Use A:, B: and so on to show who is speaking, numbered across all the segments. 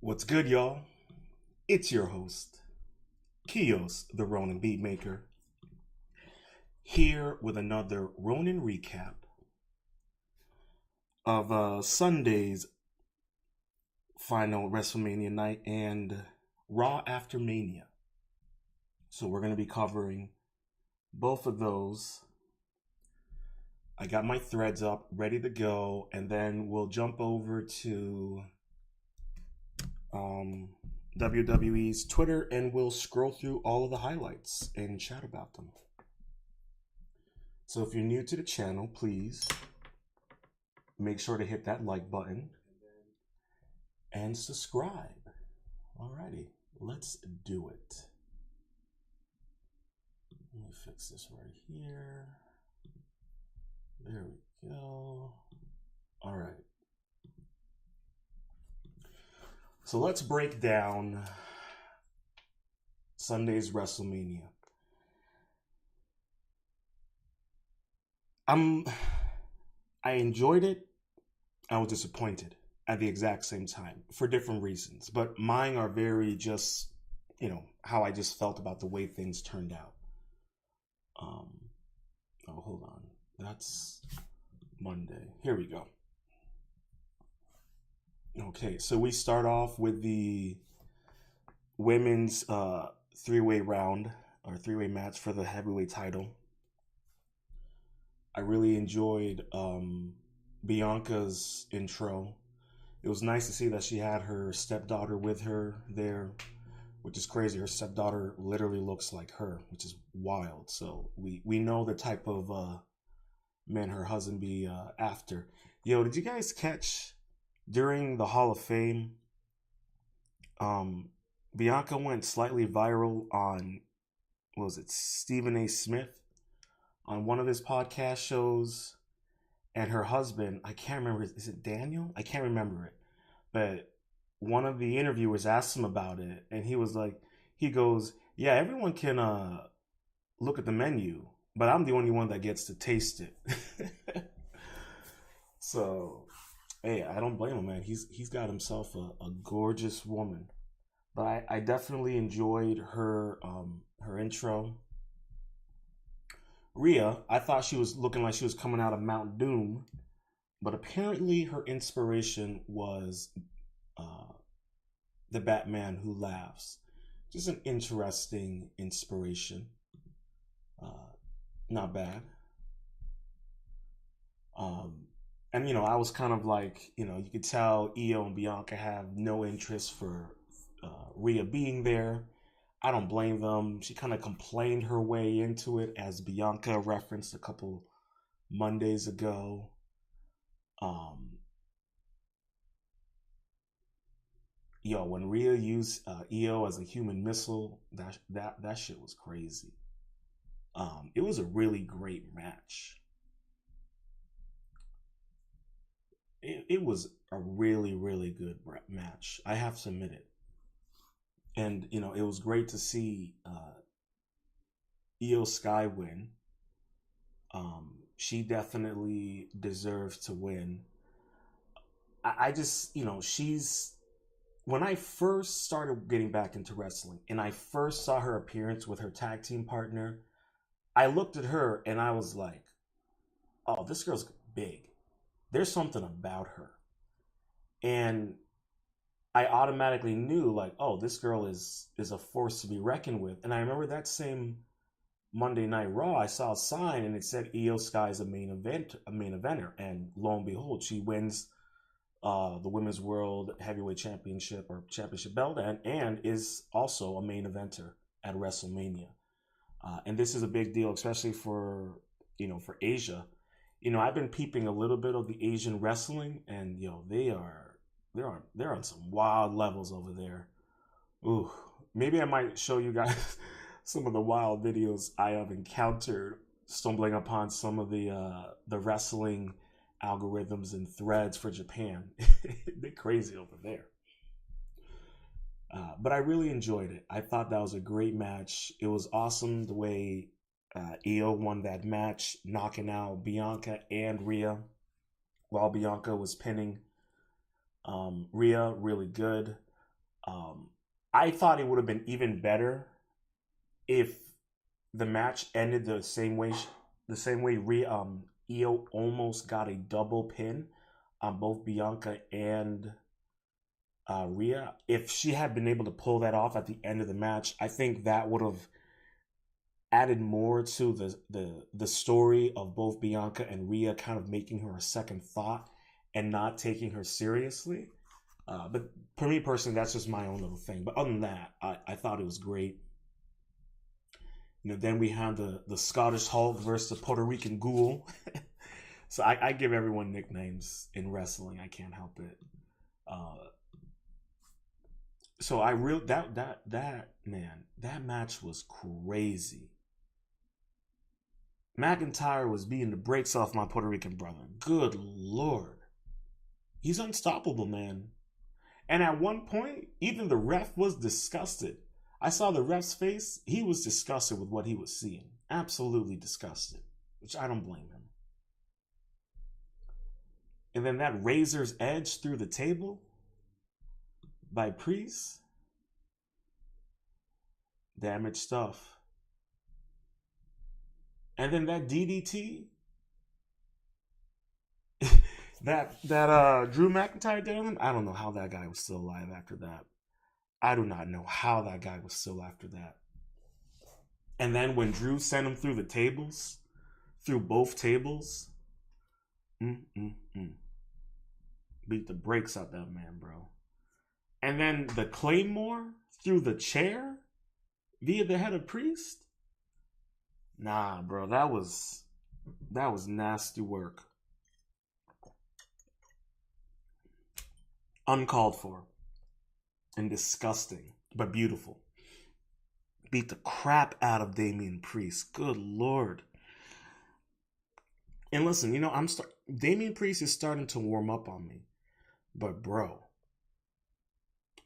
A: What's good, y'all? It's your host, Kios, the Ronin Beatmaker, here with another Ronin recap of Sunday's final WrestleMania night and Raw after Mania. So we're going to be covering both of those. I got my threads up, ready to go, and then we'll jump over to WWE's Twitter and we'll scroll through all of the highlights and chat about them. So if you're new to the channel, please make sure to hit that like button and subscribe. Alrighty, let's do it. Let me fix this right here. There we go. All right. So let's break down Sunday's WrestleMania. I enjoyed it. I was disappointed at the exact same time for different reasons, but mine are very just, how I just felt about the way things turned out. Oh, hold on. That's Monday. Here we go. Okay, so we start off with the women's three-way round or three-way match for the heavyweight title. I really enjoyed Bianca's intro. It was nice to see that she had her stepdaughter with her there, which is crazy. Her stepdaughter literally looks like her, which is wild. So we know the type of men her husband be after. Yo, did you guys catch during the Hall of Fame, Bianca went slightly viral on, what was it, Stephen A. Smith on one of his podcast shows, and her husband, I can't remember, is it Daniel? I can't remember it, but one of the interviewers asked him about it, and he was like, he goes, yeah, everyone can look at the menu, but I'm the only one that gets to taste it. So, hey, I don't blame him, man. He's got himself a gorgeous woman. But I definitely enjoyed her her intro. Rhea, I thought she was looking like she was coming out of Mount Doom, but apparently her inspiration was the Batman Who Laughs. Just an interesting inspiration. Not bad. And, I was kind of like, you could tell Io and Bianca have no interest for Rhea being there. I don't blame them. She kind of complained her way into it, as Bianca referenced a couple Mondays ago. When Rhea used Io as a human missile, that shit was crazy. It was a really great match. It was a really, really good match. I have to admit it. And, it was great to see Io Sky win. She definitely deserves to win. I just, when I first started getting back into wrestling and I first saw her appearance with her tag team partner, I looked at her and I was like, oh, this girl's big. There's something about her. And I automatically knew, like, oh, this girl is a force to be reckoned with. And I remember that same Monday Night Raw, I saw a sign and it said Io Sky is a main eventer. And lo and behold, she wins the Women's World Heavyweight Championship or Championship belt and is also a main eventer at WrestleMania. And this is a big deal, especially for Asia. I've been peeping a little bit of the Asian wrestling, and they're on some wild levels over there. Ooh, maybe I might show you guys some of the wild videos I have encountered stumbling upon some of the wrestling algorithms and threads for Japan. They're crazy over there. But I really enjoyed it. I thought that was a great match. It was awesome the way Io won that match, knocking out Bianca and Rhea while Bianca was pinning Rhea. Really good. Um, I thought it would have been even better if the match ended the same way Io almost got a double pin on both Bianca and Rhea. If she had been able to pull that off at the end of the match, I think that would have added more to the story of both Bianca and Rhea, kind of making her a second thought and not taking her seriously. But for me personally, that's just my own little thing. But other than that, I thought it was great. Then we had the Scottish Hulk versus the Puerto Rican Ghoul. So I give everyone nicknames in wrestling. I can't help it. So I really that match was crazy. McIntyre was beating the brakes off my Puerto Rican brother. Good Lord. He's unstoppable, man. And at one point, even the ref was disgusted. I saw the ref's face. He was disgusted with what he was seeing. Absolutely disgusted. Which I don't blame him. And then that razor's edge through the table by Priest. Damaged stuff. And then that DDT that Drew McIntyre did on him. I don't know how that guy was still alive after that. I do not know how that guy was still after that. And then when Drew sent him through the tables, through both tables, beat the brakes out that man, bro. And then the Claymore through the chair via the head of Priest. Nah, bro, that was nasty work. Uncalled for. And disgusting, but beautiful. Beat the crap out of Damian Priest. Good Lord. And listen, Damian Priest is starting to warm up on me. But bro,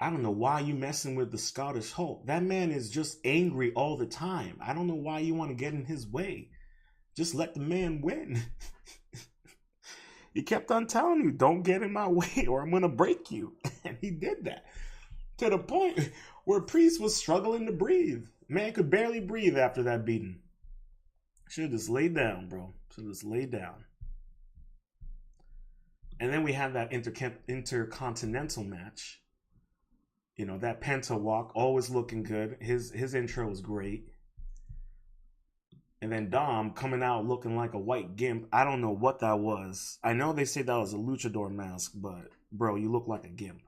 A: I don't know why you messing with the Scottish Hulk. That man is just angry all the time. I don't know why you want to get in his way. Just let the man win. He kept on telling you, don't get in my way or I'm going to break you. And he did that. To the point where Priest was struggling to breathe. Man could barely breathe after that beating. Should have just laid down, bro. Should have just laid down. And then we have that intercontinental match. That Penta walk, always looking good. His intro was great. And then Dom coming out looking like a white gimp. I don't know what that was. I know they say that was a luchador mask, but bro, you look like a gimp.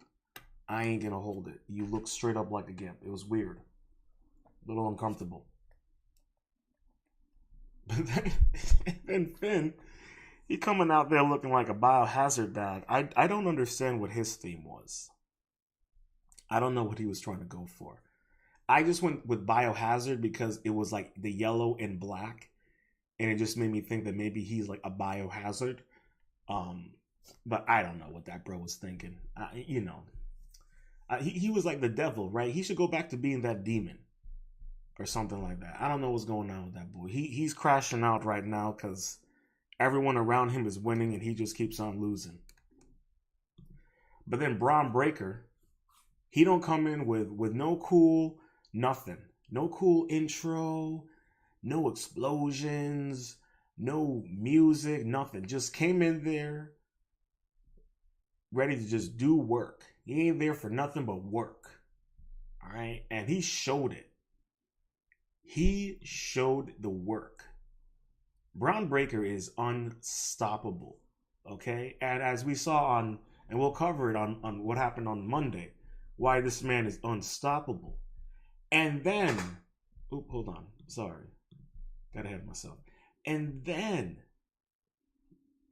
A: I ain't gonna hold it. You look straight up like a gimp. It was weird. A little uncomfortable. But then Finn, he coming out there looking like a biohazard bag. I don't understand what his theme was. I don't know what he was trying to go for. I just went with biohazard because it was like the yellow and black. And it just made me think that maybe he's like a biohazard. But I don't know what that bro was thinking. He was like the devil, right? He should go back to being that demon. Or something like that. I don't know what's going on with that boy. He's crashing out right now because everyone around him is winning and he just keeps on losing. But then Braun Breaker, he don't come in with no cool nothing. No cool intro, no explosions, no music, nothing. Just came in there ready to just do work. He ain't there for nothing but work. All right? And he showed it. He showed the work. Braun Breaker is unstoppable. Okay? And as we saw and we'll cover it on what happened on Monday, why this man is unstoppable. And then, hold on. Sorry. Got ahead of myself. And then,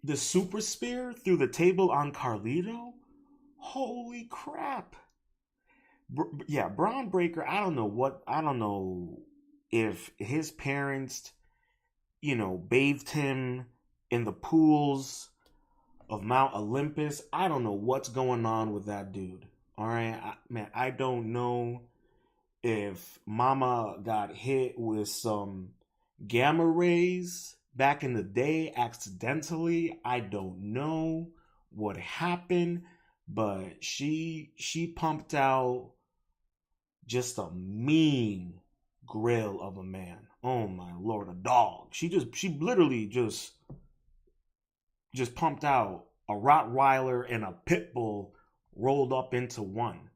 A: the super spear through the table on Carlito? Holy crap. Braun Breaker, I don't know if his parents, bathed him in the pools of Mount Olympus. I don't know what's going on with that dude. All right, I don't know if mama got hit with some gamma rays back in the day accidentally. I don't know what happened, but she pumped out Just a mean grill of a man. Oh my Lord, a dog. She literally just pumped out a Rottweiler and a pit bull rolled up into one.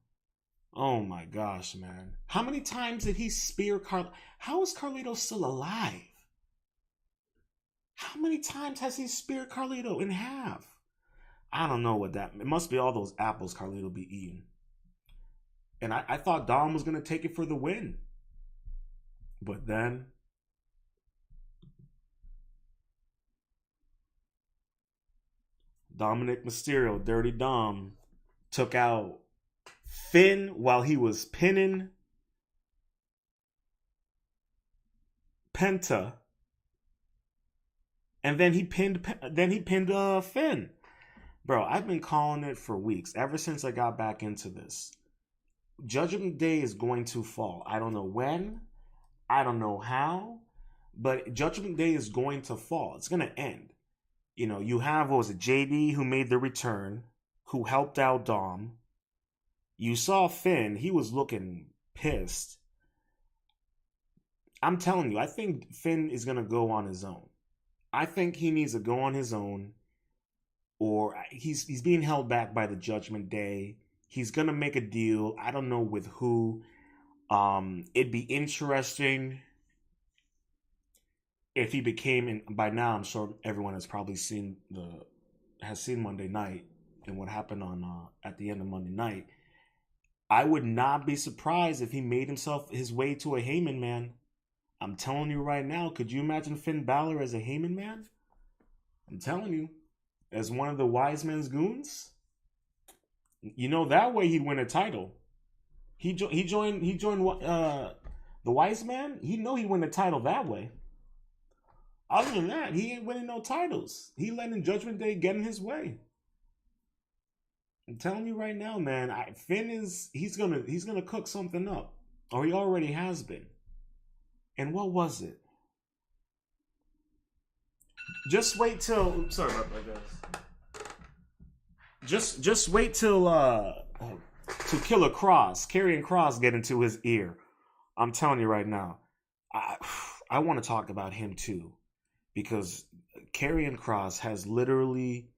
A: Oh my gosh, man. How many times did he spear Carl? How is Carlito still alive? How many times has he speared Carlito in half? I don't know what that. It must be all those apples Carlito be eating. And I thought Dom was gonna take it for the win. But then Dominic Mysterio, Dirty Dom, took out Finn while he was pinning Penta, and then he pinned Finn. Bro, I've been calling it for weeks, ever since I got back into this. Judgment Day is going to fall. I don't know when, I don't know how, but Judgment Day is going to fall. It's going to end. You know, you have, what was it, JD, who made the return, who helped out Dom. You saw Finn, he was looking pissed. I'm telling you, I think Finn is going to go on his own. I think he needs to go on his own, or he's being held back by the Judgment Day. He's going to make a deal. I don't know with who. It'd be interesting if he became, and by now I'm sure everyone has probably seen Monday Night and what happened on at the end of Monday Night. I would not be surprised if he made his way to a Heyman man. I'm telling you right now, could you imagine Finn Balor as a Heyman man? I'm telling you, as one of the Wise Men's goons. You know, that way he'd win a title. He joined the Wise Man. He'd win a title that way. Other than that, he ain't winning no titles. He letting Judgment Day get in his way. I'm telling you right now, man. He's gonna cook something up, or he already has been. And what was it? Just wait till. Sorry about that, guys. Just wait till to Killer Cross, Karrion Kross, get into his ear. I'm telling you right now, I want to talk about him too, because Karrion Kross has literally,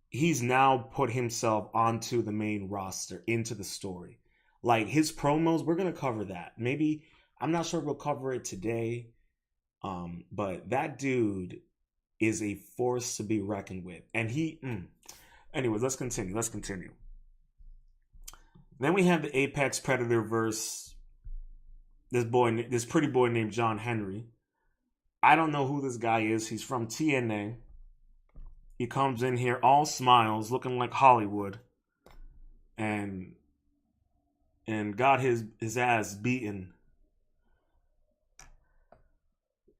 A: he's now put himself onto the main roster, into the story. Like his promos, we're gonna cover that. Maybe, I'm not sure we'll cover it today, but that dude is a force to be reckoned with. And anyways, let's continue. Then we have the Apex Predator versus this pretty boy named John Henry. I don't know who this guy is. He's from TNA. He comes in here all smiles, looking like Hollywood, and got his ass beaten.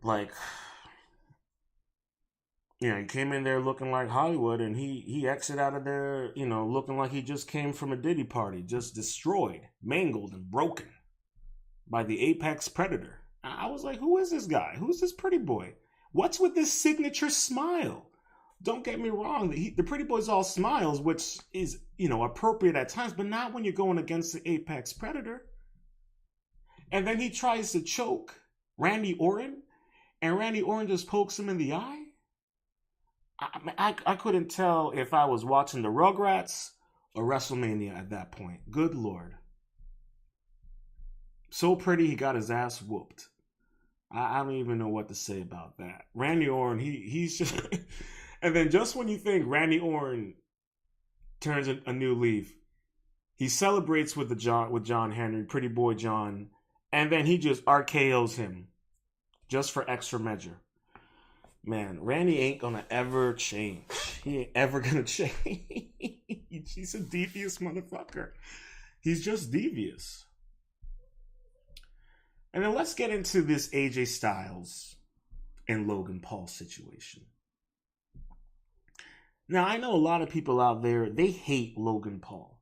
A: Like, yeah, he came in there looking like Hollywood, and he exited out of there, looking like he just came from a Diddy party, just destroyed, mangled, and broken by the Apex Predator. I was like, who is this guy? Who's this pretty boy? What's with this signature smile? Don't get me wrong, the pretty boy's all smiles, which is, appropriate at times, but not when you're going against the Apex Predator. And then he tries to choke Randy Orton, and Randy Orton just pokes him in the eye. I couldn't tell if I was watching the Rugrats or WrestleMania at that point. Good Lord. So pretty, he got his ass whooped. I don't even know what to say about that. Randy Orton, he's just... And then just when you think Randy Orton turns a new leaf, he celebrates with John Henry, pretty boy John, and then he just RKOs him just for extra measure. Man, Randy ain't gonna ever change. He ain't ever gonna change. He's a devious motherfucker. He's just devious. And then let's get into this AJ Styles and Logan Paul situation. Now, I know a lot of people out there, they hate Logan Paul.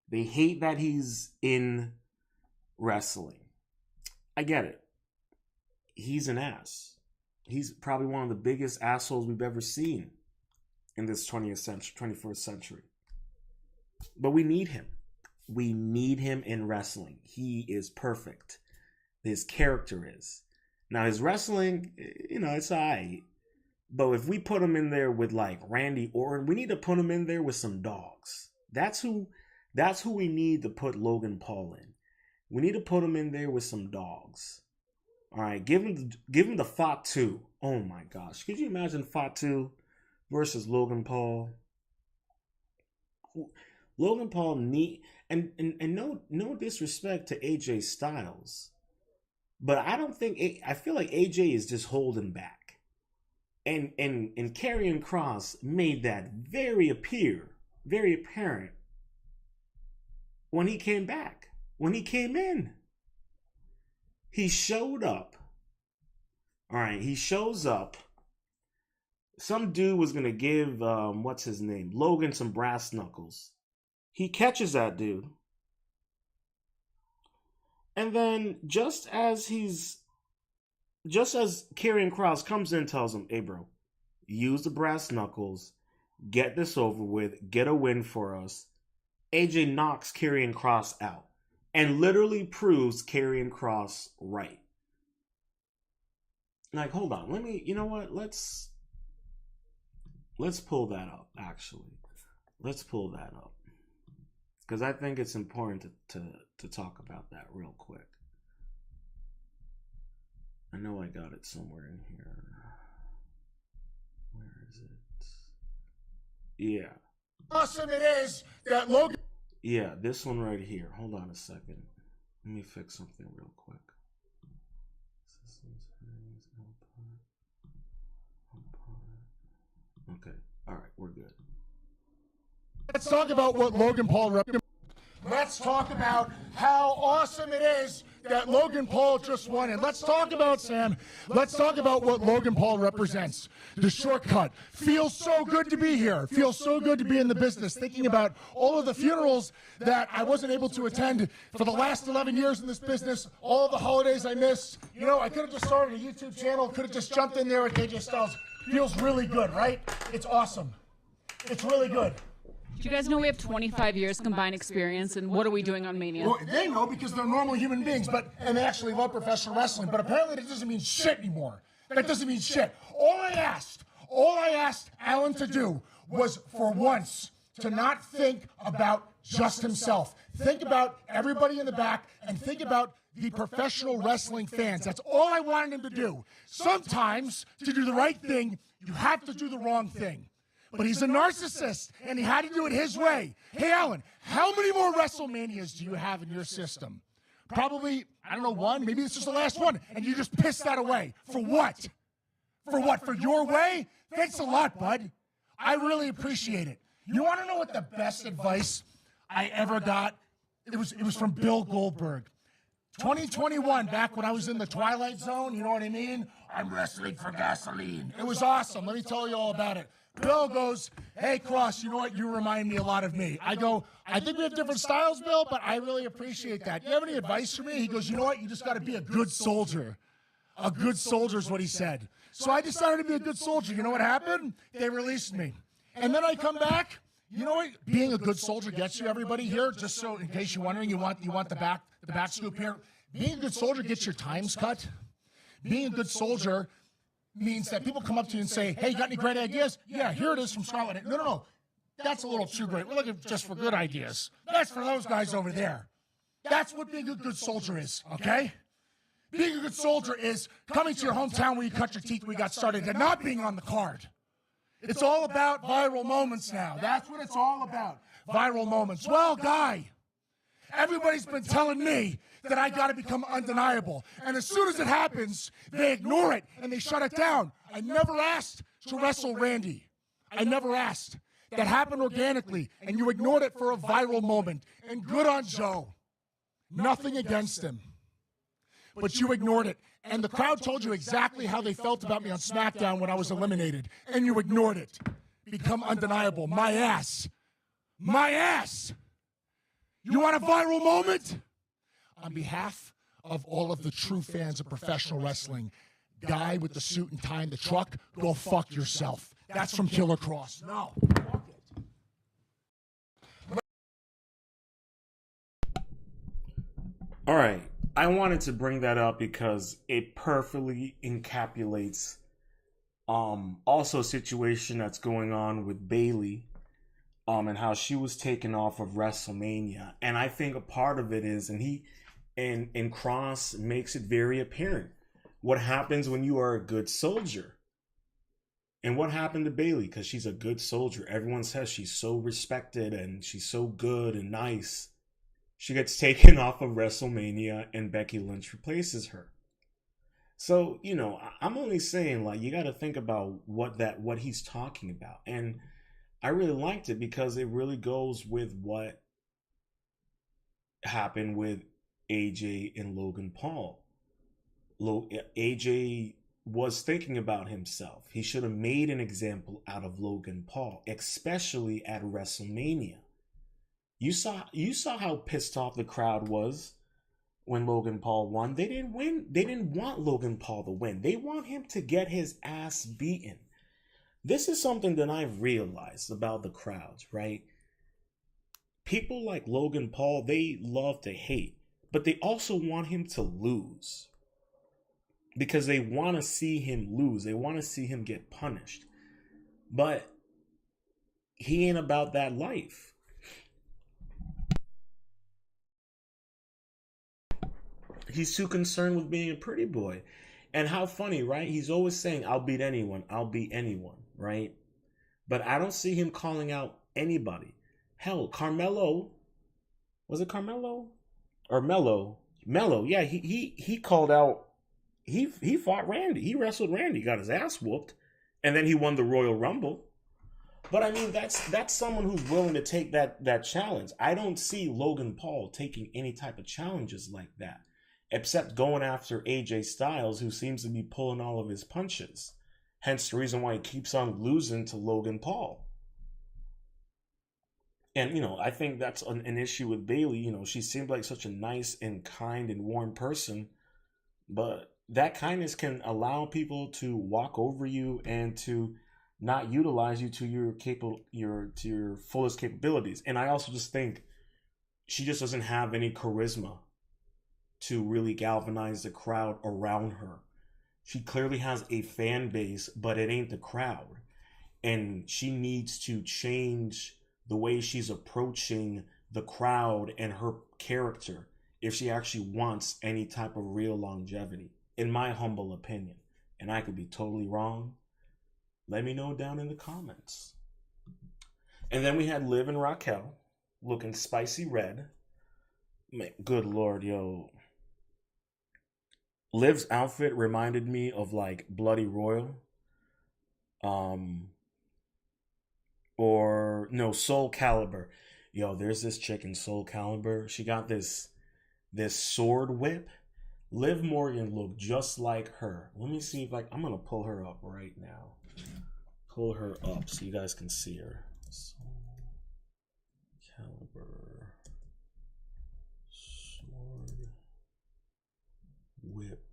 A: They hate that he's in wrestling. I get it. He's an ass. He's probably one of the biggest assholes we've ever seen in this 21st century. But we need him. We need him in wrestling. He is perfect. His character is. Now his wrestling, it's alright. But if we put him in there with like Randy Orton, we need to put him in there with some dogs. That's who we need to put Logan Paul in. We need to put him in there with some dogs. All right, give him the Fatu. Oh my gosh, could you imagine Fatu versus Logan Paul? Logan Paul and no disrespect to AJ Styles, but I feel like AJ is just holding back, and Karrion Kross made that very apparent when he came back, when he came in. He showed up. All right, he shows up. Some dude was gonna give what's his name, Logan, some brass knuckles. He catches that dude, and then just as Karrion Kross comes in and tells him, "Hey, bro, use the brass knuckles, get this over with, get a win for us." AJ knocks Karrion Kross out and literally proves Karrion Kross right. Like, hold on, you know what? Let's pull that up. Actually, let's pull that up because I think it's important to talk about that real quick. I know I got it somewhere in here. Where is it? Yeah.
B: Awesome it is that Logan.
A: Yeah, this one right here. Hold on a second. Let me fix something real quick. Okay. All right, we're good.
B: Let's talk about what Logan Paul represents. Let's talk about how awesome it is that Logan Paul just won. And let's talk about, Sam, let's talk about what Logan Paul represents. The shortcut. Feels so good to be here. Feels so good to be in the business. Thinking about all of the funerals that I wasn't able to attend for the last 11 years in this business, all the holidays I missed. I could have just started a YouTube channel, could have just jumped in there with AJ Styles. Feels really good, right? It's awesome. It's really good.
C: Do you guys know we have 25 years combined experience, and what are we doing on Mania?
B: Well, they know because they're normal human beings, and they actually love professional wrestling, but apparently that doesn't mean shit anymore. That doesn't mean shit. All I asked Alan to do was, for once, to not think about just himself. Think about everybody in the back, and think about the professional wrestling fans. That's all I wanted him to do. Sometimes, to do the right thing, you have to do the wrong thing. But he's a narcissist, and he had to do it his way. Hey, Alan, how many more WrestleManias do you have in your system? Probably, I don't know, one. Maybe this is the last one, and you just pissed that away. For what? For what? For your way? Thanks a lot, bud. I really appreciate it. You want to know what the best advice I ever got? It was from Bill Goldberg. 2021, back when I was in the Twilight Zone, you know what I mean? I'm wrestling for gasoline. It was awesome. Let me tell you all about it. Bill goes, "Hey, Cross, you know what? You remind me a lot of me." I go, "I think we have different styles, Bill, but I really appreciate that. You have any advice for me?" He goes, "You know what? You just got to be a good soldier." A good soldier is what he said. So I decided to be a good soldier. You know what happened? They released me. And then I come back. You know what being a good soldier gets you, everybody here? Just so in case you're wondering, you want the back scoop here. Being a good soldier gets your times cut. Being a good soldier means that people come up to you and say, "Hey, you got any great ideas?" "Yeah, here it is from Scotland." No. That's a little too great. We're looking just for good ideas. That's for those guys over there. That's what being a good soldier is, okay? Being a good soldier is coming to your hometown where you cut your teeth, we got started, and not being on the card. It's all about viral moments now. That's what it's all about. Viral moments. Well, Guy, everybody's been telling me that I got to become undeniable. And as soon as it happens, they ignore it and they shut it down. I never asked to wrestle Randy. I never asked. That happened organically, and you ignored it for a viral moment. And good on Joe. Nothing against him. But you ignored it. And the crowd told you exactly how they felt about me on SmackDown when I was eliminated. And you ignored it. Become undeniable. My ass. My ass. You want a viral moment? On behalf of all of the true fans of professional wrestling, Guy with the suit and tie in the truck, go fuck yourself. That's from Killer Cross. No.
A: All right. I wanted to bring that up because it perfectly encapsulates also a situation that's going on with Bailey and how she was taken off of WrestleMania. And I think a part of it is, and Cross makes it very apparent what happens when you are a good soldier. And what happened to Bailey? Because she's a good soldier. Everyone says she's so respected and she's so good and nice. She gets taken off of WrestleMania and Becky Lynch replaces her. So, I'm only saying, like, you got to think about what he's talking about. And I really liked it because it really goes with what happened with AJ and Logan Paul. AJ was thinking about himself. He should have made an example out of Logan Paul, especially at WrestleMania. You saw how pissed off the crowd was when Logan Paul won. They didn't win. They didn't want Logan Paul to win. They want him to get his ass beaten. This is something that I've realized about the crowds, right? People like Logan Paul, they love to hate, but they also want him to lose. Because they want to see him lose. They want to see him get punished. But he ain't about that life. He's too concerned with being a pretty boy. And how funny, right? He's always saying, I'll beat anyone. I'll beat anyone, right? But I don't see him calling out anybody. Hell, Carmelo. Was it Carmelo? Or Mello? Mello, yeah, he called out. He fought Randy. He wrestled Randy, got his ass whooped, and then he won the Royal Rumble. But I mean, that's someone who's willing to take that challenge. I don't see Logan Paul taking any type of challenges like that, except going after AJ Styles, who seems to be pulling all of his punches. Hence the reason why he keeps on losing to Logan Paul. And, I think that's an issue with Bailey. She seemed like such a nice and kind and warm person, but that kindness can allow people to walk over you and to not utilize you to your fullest capabilities. And I also just think she just doesn't have any charisma to really galvanize the crowd around her. She clearly has a fan base, but it ain't the crowd. And she needs to change the way she's approaching the crowd and her character if she actually wants any type of real longevity, in my humble opinion. And I could be totally wrong. Let me know down in the comments. And then we had Liv and Raquel looking spicy red. Man, good Lord, yo. Liv's outfit reminded me of like Bloody Royal. Or no, Soul Calibur. Yo, there's this chick in Soul Calibur. She got this sword whip. Liv Morgan looked just like her. Let me see if I'm gonna pull her up right now. Pull her up so you guys can see her. Soul Calibur sword whip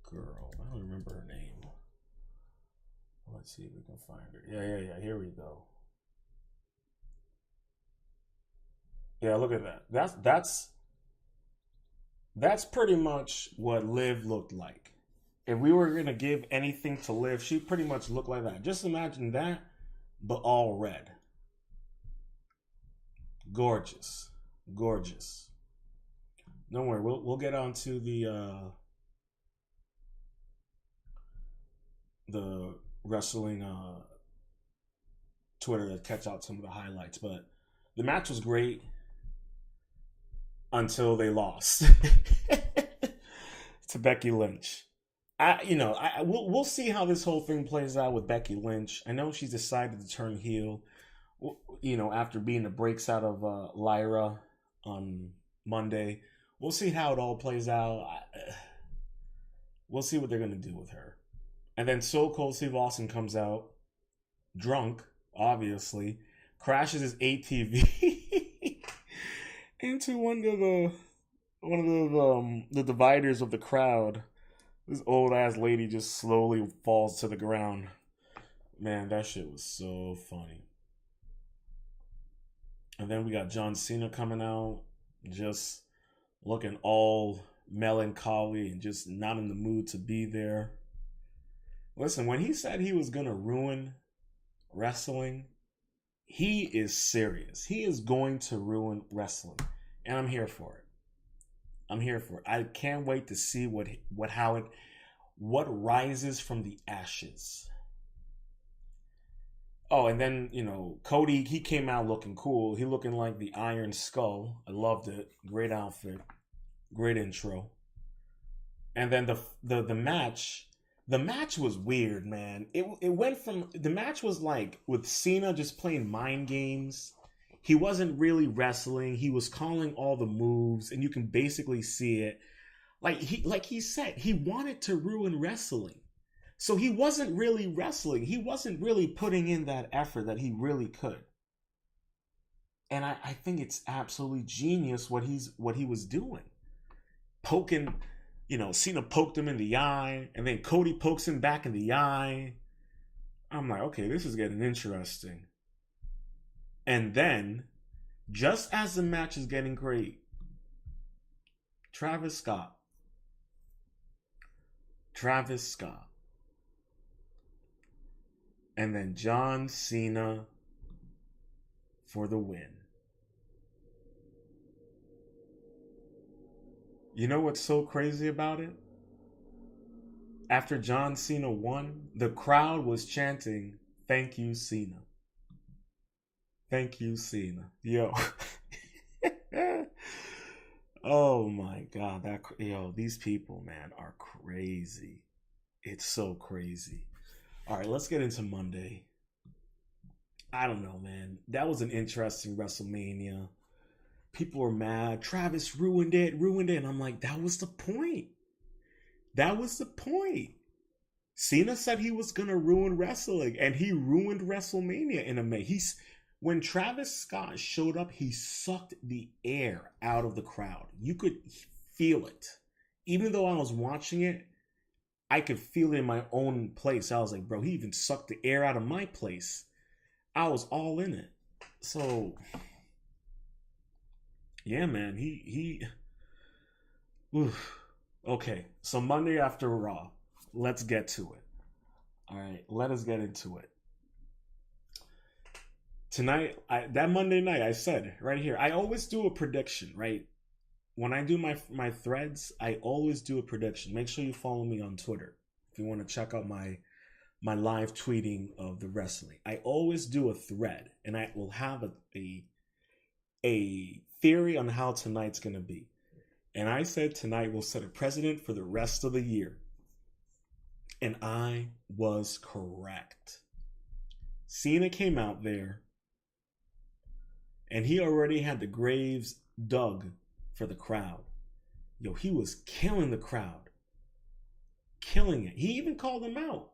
A: girl. I don't remember her name. Let's see if we can find her. Yeah. Here we go. Yeah, look at that. That's pretty much what Liv looked like. If we were gonna give anything to Liv, she pretty much looked like that. Just imagine that, but all red. Gorgeous. Don't worry, we'll get on to the wrestling Twitter to catch out some of the highlights. But the match was great until they lost to Becky Lynch. We'll see how this whole thing plays out with Becky Lynch. I know she's decided to turn heel, after being the breaks out of Lyra on Monday. We'll see how it all plays out. We'll see what they're going to do with her. And then So Cold Steve Austin comes out, drunk, obviously, crashes his ATV into one of the dividers of the crowd. This old ass lady just slowly falls to the ground. Man, that shit was so funny. And then we got John Cena coming out, just looking all melancholy and just not in the mood to be there. Listen, when he said he was going to ruin wrestling, he is serious. He is going to ruin wrestling. And I'm here for it. I'm here for it. I can't wait to see what rises from the ashes. Oh, and then, Cody, he came out looking cool. He looking like the Iron Skull. I loved it. Great outfit. Great intro. And then the match was weird, man. It went from, the match was like with Cena just playing mind games. He wasn't really wrestling. He was calling all the moves, and you can basically see it. Like he said, he wanted to ruin wrestling. So he wasn't really wrestling. He wasn't really putting in that effort that he really could. And I think it's absolutely genius what he was doing. Poking, Cena poked him in the eye, and then Cody pokes him back in the eye. I'm like, okay, this is getting interesting. And then, just as the match is getting great, Travis Scott. And then John Cena for the win. You know what's so crazy about it? After John Cena won, the crowd was chanting, "Thank you, Cena. Thank you, Cena." Yo. Oh my God. These people, man, are crazy. It's so crazy. All right, let's get into Monday. I don't know, man. That was an interesting WrestleMania. People were mad. Travis ruined it. And I'm like, that was the point. Cena said he was going to ruin wrestling, and he ruined WrestleMania in a minute. When Travis Scott showed up, he sucked the air out of the crowd. You could feel it. Even though I was watching it, I could feel it in my own place. I was like, bro, he even sucked the air out of my place. I was all in it. So, yeah, man, oof. Okay, so Monday after Raw, let's get to it. All right, let us get into it. Tonight, that Monday night, I said right here, I always do a prediction, right? When I do my threads, I always do a prediction. Make sure you follow me on Twitter if you want to check out my live tweeting of the wrestling. I always do a thread, and I will have a theory on how tonight's going to be. And I said tonight will set a precedent for the rest of the year. And I was correct. Cena came out there, and he already had the graves dug for the crowd. Yo, he was killing the crowd. Killing it. He even called them out.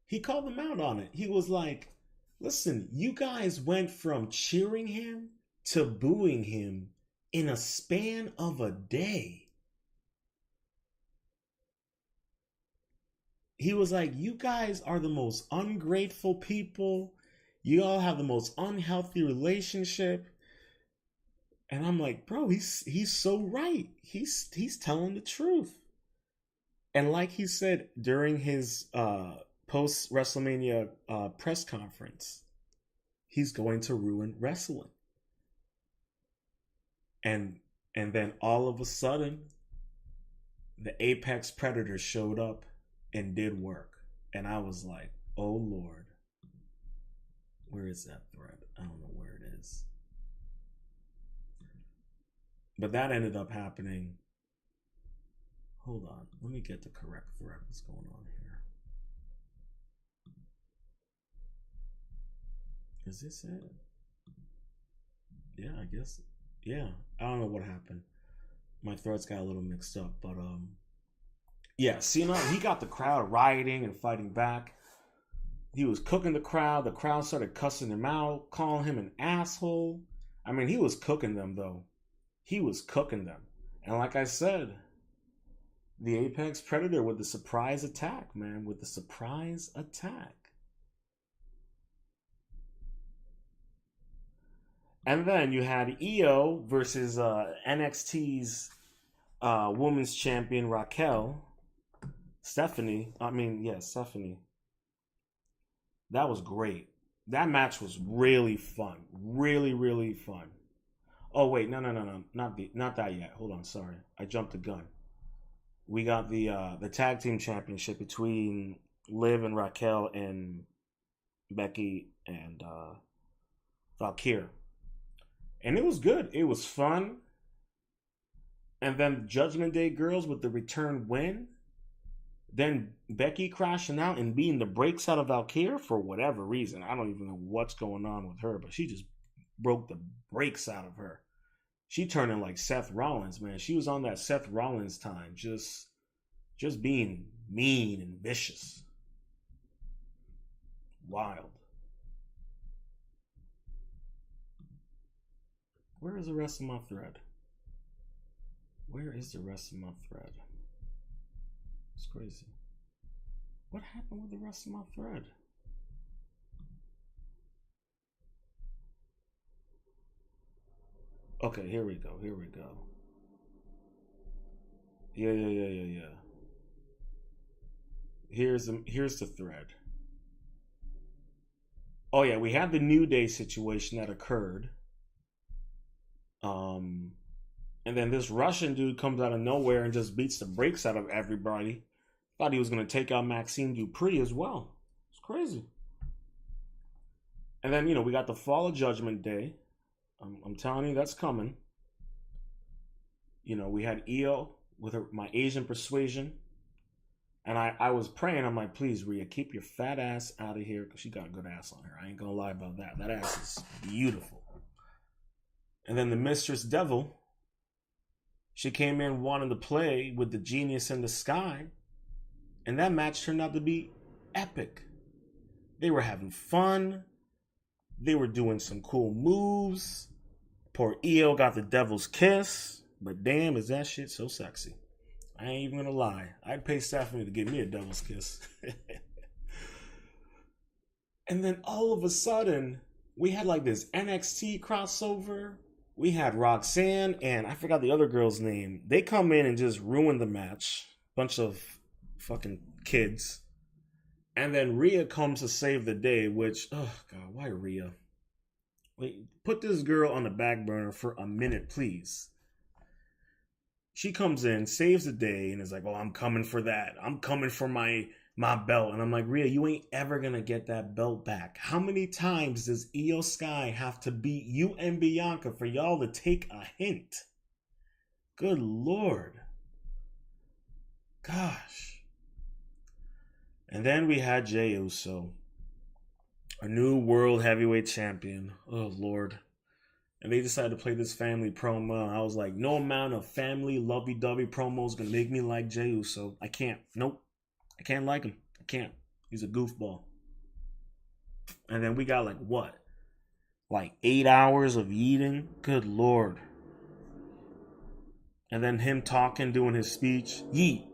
A: He called them out on it. He was like, listen, you guys went from cheering him to booing him in a span of a day. He was like, you guys are the most ungrateful people. You all have the most unhealthy relationship. And I'm like, bro, he's so right. He's telling the truth. And like he said during his post WrestleMania press conference, he's going to ruin wrestling. And then all of a sudden, the Apex Predator showed up and did work. And I was like, oh Lord, where is that thread? I don't know where it is. But that ended up happening. Hold on. Let me get the correct thread. What's going on here? Is this it? Yeah, I guess. Yeah. I don't know what happened. My threads got a little mixed up. But, yeah, Cena, he got the crowd rioting and fighting back. He was cooking the crowd. The crowd started cussing him out, calling him an asshole. I mean, he was cooking them, though. He was cooking them. And like I said, the Apex Predator with the surprise attack, man. With the surprise attack. And then you had EO versus NXT's women's champion Stephanie. That was great. That match was really fun. Really, really fun. Oh wait, no. Not that yet. Hold on, sorry. I jumped the gun. We got the tag team championship between Liv and Raquel and Becky and Valkyrie. And it was good. It was fun. And then Judgment Day girls with the return win. Then Becky crashing out and beating the brakes out of Valkyrie for whatever reason. I don't even know what's going on with her, but she just broke the brakes out of her. She turned in like Seth Rollins, man. She was on that Seth Rollins time, just being mean and vicious. Wild. Where is the rest of my thread? Where is the rest of my thread? It's crazy. What happened with the rest of my thread? Okay, here we go. Yeah. Here's the thread. Oh yeah, we had the New Day situation that occurred. And then this Russian dude comes out of nowhere and just beats the brakes out of everybody. Thought he was going to take out Maxine Dupree as well. It's crazy. And then, we got the Fall of Judgment Day. I'm telling you, that's coming. We had Io with my Asian persuasion. And I was praying, I'm like, please, Rhea, keep your fat ass out of here. Because she got a good ass on her. I ain't going to lie about that. That ass is beautiful. And then the Mistress Devil, she came in wanting to play with the Genius in the Sky. And that match turned out to be epic. They were having fun. They were doing some cool moves. Poor Io got the devil's kiss. But damn, is that shit so sexy. I ain't even gonna lie. I'd pay Stephanie to give me a devil's kiss. And then all of a sudden, we had like this NXT crossover. We had Roxanne and I forgot the other girl's name. They come in and just ruin the match. Bunch of fucking kids. And then Rhea comes to save the day, which, oh God, why Rhea? Wait, put this girl on the back burner for a minute, please. She comes in, saves the day, and is like, oh, I'm coming for that. I'm coming for my belt. And I'm like, Rhea, you ain't ever going to get that belt back. How many times does Io Sky have to beat you and Bianca for y'all to take a hint? Good Lord. Gosh. And then we had Jey Uso, our new world heavyweight champion. Oh, Lord. And they decided to play this family promo. I was like, no amount of family lovey-dovey promo is going to make me like Jey Uso. I can't. Nope. I can't like him. I can't. He's a goofball. And then we got like what? Like 8 hours of eating? Good Lord. And then him talking, doing his speech. Yeet.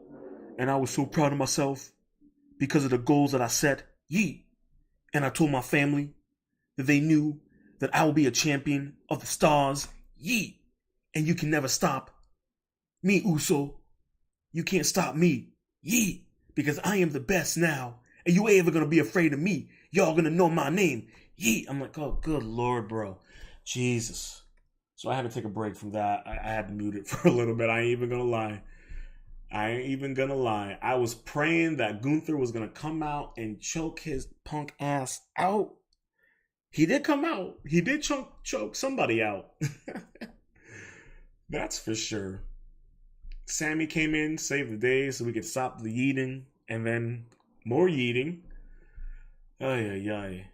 A: And I was so proud of myself because of the goals that I set. Yeet. And I told my family that they knew that I will be a champion of the stars. Yeet. And you can never stop me, Uso. You can't stop me. Yeet. Because I am the best now. And you ain't ever going to be afraid of me. Y'all going to know my name. Yeet. I'm like, oh, good Lord, bro. Jesus. So I had to take a break from that. I had to mute it for a little bit. I ain't even going to lie. I was praying that Gunther was going to come out and choke his punk ass out. He did come out. He did choke somebody out. That's for sure. Sammy came in, saved the day so we could stop the yeeting. And then more yeeting. Ay.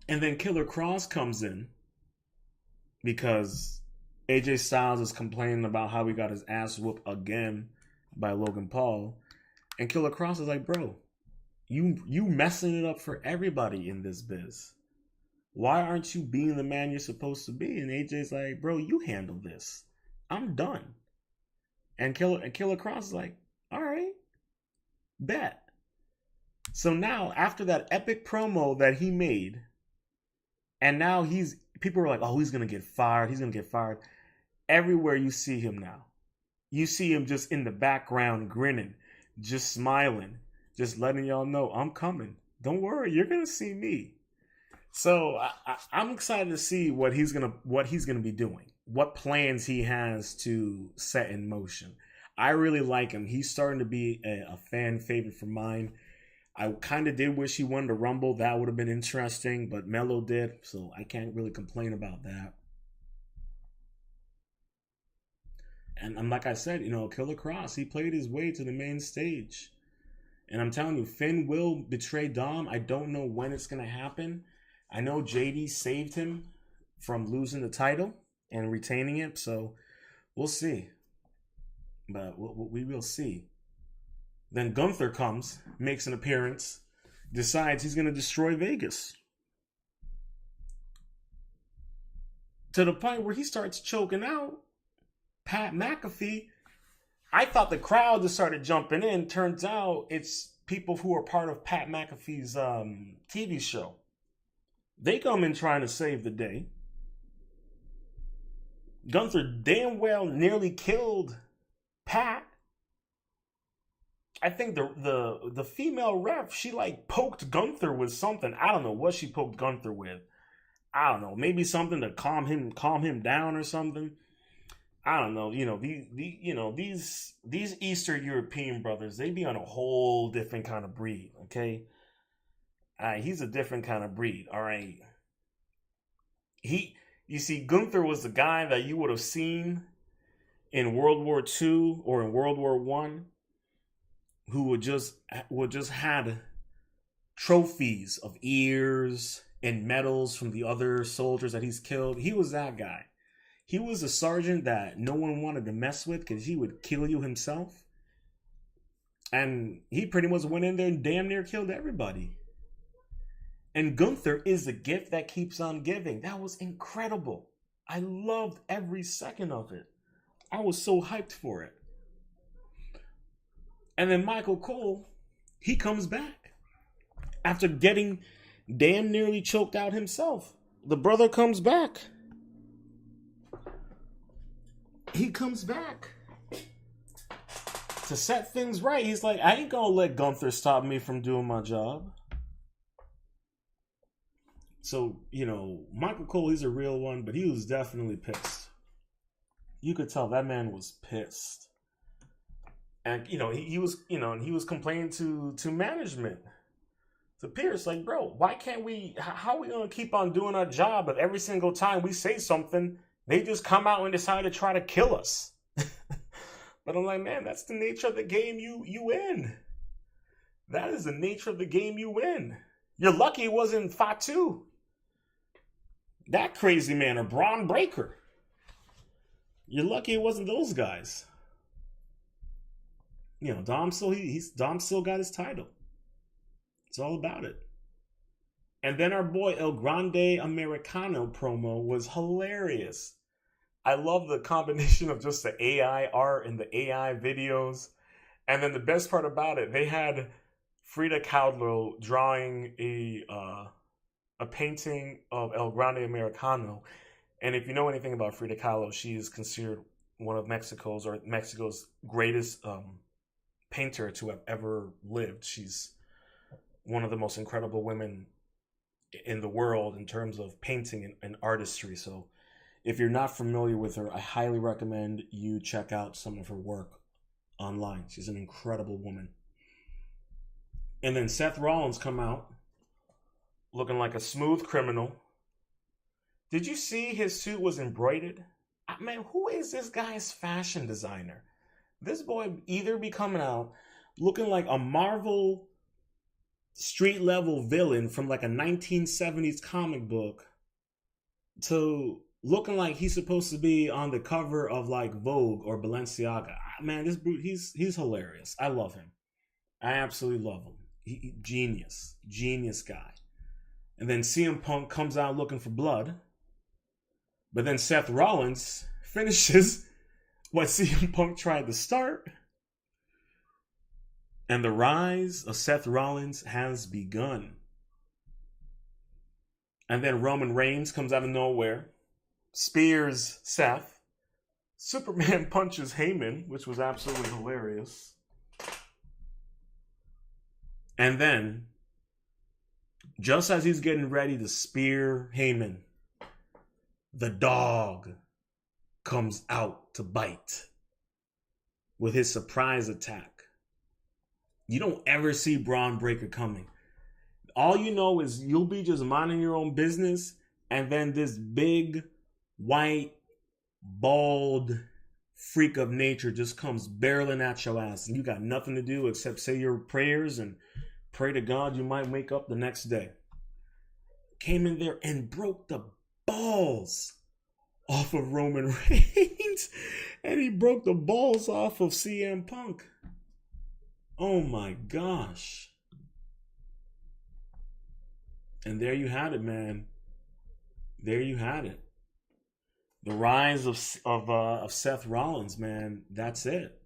A: And then Killer Kross comes in because AJ Styles is complaining about how he got his ass whooped again by Logan Paul. And Killer Kross is like, bro, you messing it up for everybody in this biz. Why aren't you being the man you're supposed to be? And AJ's like, bro, you handle this. I'm done. And Killer Kross is like, all right, bet. So now, after that epic promo that he made, and now people are like, oh, he's going to get fired. Everywhere you see him now, You see him just in the background grinning, just smiling, just letting y'all know I'm coming. Don't worry, you're gonna see me. So I'm excited to see what he's gonna be doing, what plans he has to set in motion. I really like him. He's starting to be a fan favorite for mine. I kind of did wish he won the Rumble. That would have been interesting, but Melo did, so I can't really complain about that. And like I said, Killer Cross, he played his way to the main stage. And I'm telling you, Finn will betray Dom. I don't know when it's going to happen. I know JD saved him from losing the title and retaining it, so we'll see. But we will see. Then Gunther comes, makes an appearance, decides he's going to destroy Vegas. To the point where he starts choking out Pat McAfee. I thought the crowd just started jumping in. Turns out it's people who are part of Pat McAfee's TV show. They come in trying to save the day. Gunther damn well nearly killed Pat. I think the female ref, she like poked Gunther with something. I don't know what she poked Gunther with. I don't know, maybe something to calm him down or something. I don't know. These Eastern European brothers, they be on a whole different kind of breed. Okay, he's a different kind of breed. All right. You see, Gunther was the guy that you would have seen in World War II or in World War I, who would just had trophies of ears and medals from the other soldiers that he's killed. He was that guy. He was a sergeant that no one wanted to mess with because he would kill you himself. And he pretty much went in there and damn near killed everybody. And Gunther is the gift that keeps on giving. That was incredible. I loved every second of it. I was so hyped for it. And then Michael Cole, he comes back after getting damn nearly choked out himself. The brother comes back. He comes back to set things right. He's like, I ain't gonna let Gunther stop me from doing my job. So, Michael Cole, he's a real one, but he was definitely pissed. You could tell that man was pissed. And, he was complaining to management, to Pierce, like, bro, why can't how are we going to keep on doing our job if every single time we say something, they just come out and decide to try to kill us? But I'm like, man, that's the nature of the game you win. That is the nature of the game you win. You're lucky it wasn't Fatu, that crazy man, or Braun Breaker. You're lucky it wasn't those guys. Dom still got his title. It's all about it. And then our boy El Grande Americano promo was hilarious. I love the combination of just the AI art and the AI videos. And then the best part about it, they had Frida Kahlo drawing a painting of El Grande Americano. And if you know anything about Frida Kahlo, she is considered one of Mexico's greatest painter to have ever lived. She's one of the most incredible women in the world in terms of painting and artistry. So if you're not familiar with her, I highly recommend you check out some of her work online. She's an incredible woman. And then Seth Rollins come out looking like a smooth criminal. Did you see his suit was embroidered? Man, who is this guy's fashion designer? This boy either be coming out looking like a Marvel street level villain from like a 1970s comic book to looking like he's supposed to be on the cover of like Vogue or Balenciaga. Man, this brute, he's hilarious. I love him. I absolutely love him. Genius guy. And then CM Punk comes out looking for blood. But then Seth Rollins finishes what CM Punk tried to start. And the rise of Seth Rollins has begun. And then Roman Reigns comes out of nowhere, spears Seth, Superman punches Heyman, which was absolutely hilarious. And then, just as he's getting ready to spear Heyman, the dog comes out to bite with his surprise attack. You don't ever see Braun Breaker coming. All you know is you'll be just minding your own business, and then this big, white, bald freak of nature just comes barreling at your ass, and you got nothing to do except say your prayers and pray to God you might wake up the next day. Came in there and broke the balls off of Roman Reigns, and he broke the balls off of CM Punk. Oh my gosh. And there you had it, man. There you had it. The rise of Seth Rollins, man. That's it.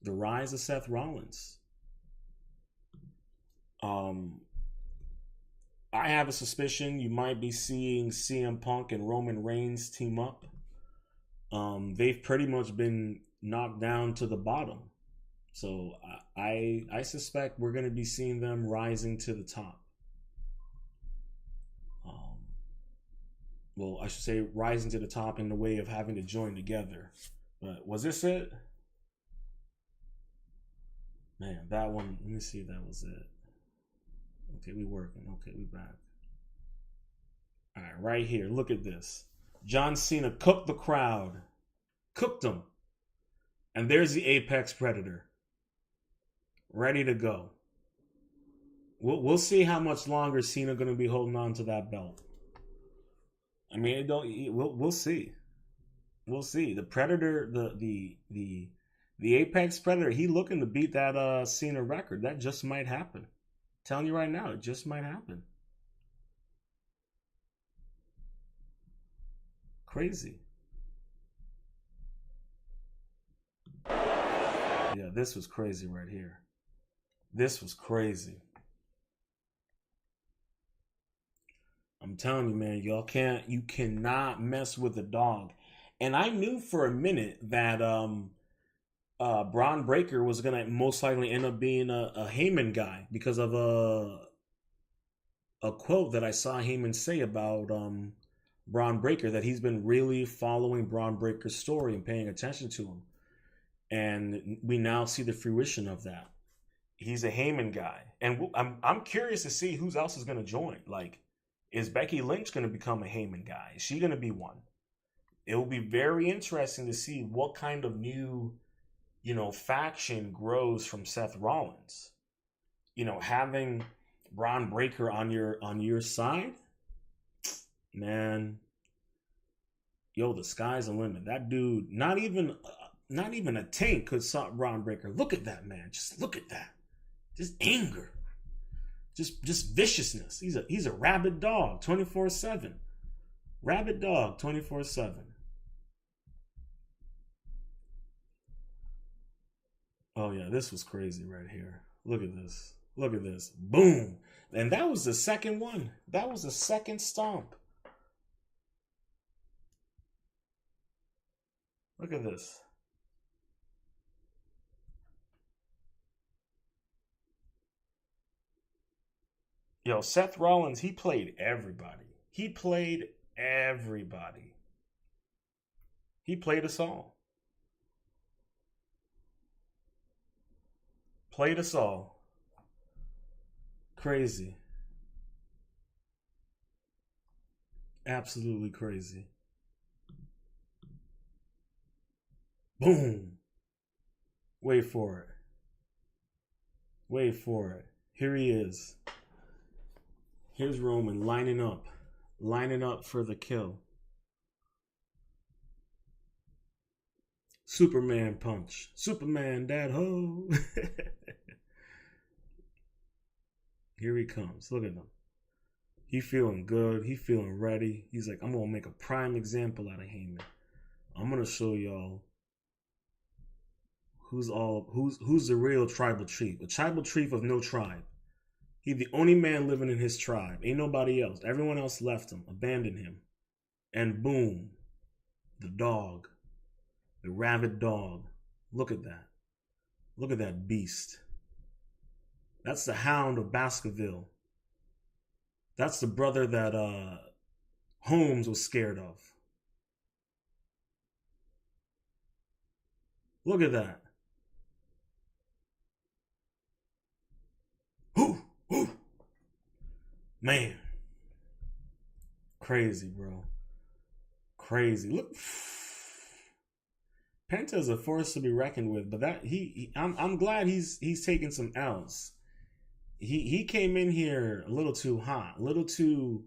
A: The rise of Seth Rollins. I have a suspicion you might be seeing CM Punk and Roman Reigns team up. They've pretty much been knocked down to the bottom. So I suspect we're going to be seeing them rising to the top. Well, I should say rising to the top in the way of having to join together. But was this it? Man, that one, let me see if that was it. Okay, we working. Okay, we back. All right, right here. Look at this. John Cena cooked the crowd. Cooked them. And there's the Apex Predator. Ready to go. We'll see how much longer Cena going to be holding on to that belt. I mean, we'll see. We'll see. The Predator, the Apex Predator, he looking to beat that Cena record. That just might happen. Telling you right now, it just might happen. Crazy. Yeah, this was crazy right here. This was crazy. I'm telling you, man, you cannot mess with a dog. And I knew for a minute that Braun Breaker was gonna most likely end up being a Heyman guy because of a quote that I saw Heyman say about Braun Breaker, that he's been really following Braun Breaker's story and paying attention to him. And we now see the fruition of that. He's a Heyman guy. And I'm curious to see who else is going to join. Like, is Becky Lynch going to become a Heyman guy? Is she going to be one? It will be very interesting to see what kind of new, faction grows from Seth Rollins. Having Braun Breaker on your side, man. Yo, the sky's the limit. That dude, not even a tank could stop Braun Breaker. Look at that, man. Just look at that. Just anger. Just viciousness. He's a rabid dog 24/7. Rabid dog 24/7. Oh yeah, this was crazy right here. Look at this. Look at this. Boom. And that was the second one. That was the second stomp. Look at this. Yo, Seth Rollins, he played everybody. He played everybody. He played us all. Played us all. Crazy. Absolutely crazy. Boom. Wait for it. Wait for it. Here he is. Here's Roman lining up for the kill. Superman punch. Superman dad ho. Here he comes. Look at him. He feeling good. He feeling ready. He's like, I'm going to make a prime example out of Heyman. I'm going to show y'all who's the real tribal chief. A tribal chief of no tribe. He's the only man living in his tribe. Ain't nobody else. Everyone else left him, abandoned him. And boom, the dog The rabid dog. Look at that. Look at that beast. That's the Hound of Baskerville. That's the brother that Holmes was scared of. Look at that. Ooh. Man. Crazy, bro. Crazy. Look. Penta is a force to be reckoned with, but that I'm glad he's taking some L's. He came in here a little too hot, a little too